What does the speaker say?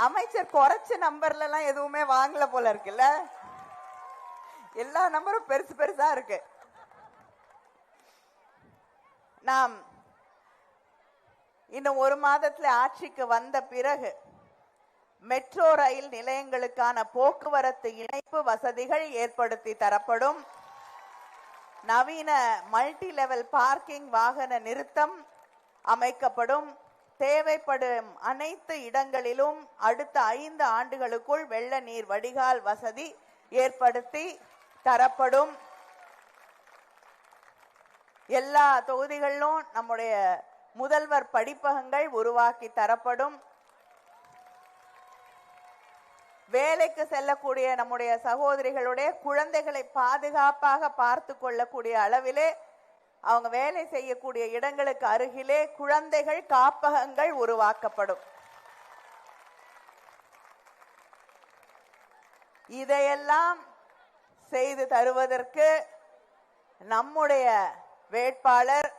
அமைச்சர் குறைச்ச நம்பர்ல எல்லாம் எதுவுமே வாங்கல போல இருக்குல்ல. எல்லா நம்பரும் பெருசு பெருசா இருக்கு. நாம் இன்னும் ஒரு மாதத்துல ஆட்சிக்கு வந்த பிறகு மெட்ரோ ரயில் நிலையங்களுக்கான போக்குவரத்து இணைப்பு வசதிகள் ஏற்படுத்தி தரப்படும். நவீன மல்டி லெவல் பார்க்கிங் வாகன நிறுத்தம் அமைக்கப்படும். தேவைப்படும் அனைத்து இடங்களிலும் அடுத்த 5 ஆண்டுகளுக்குள் வெள்ள நீர் வடிகால் வசதி ஏற்படுத்தி தரப்படும். எல்லா தொகுதிகளிலும் நம்முடைய முதல்வர் படிப்பகங்கள் உருவாக்கி தரப்படும். வேலைக்கு செல்லக்கூடிய நம்முடைய சகோதரிகளுடைய குழந்தைகளை பாதுகாப்பாக பார்த்து கொள்ளக்கூடிய அளவிலே அவங்க வேலை செய்யக்கூடிய இடங்களுக்கு அருகிலே குழந்தைகள் காப்பகங்கள் உருவாக்கப்படும். இதையெல்லாம் செய்து தருவதற்கு நம்முடைய வேட்பாளர்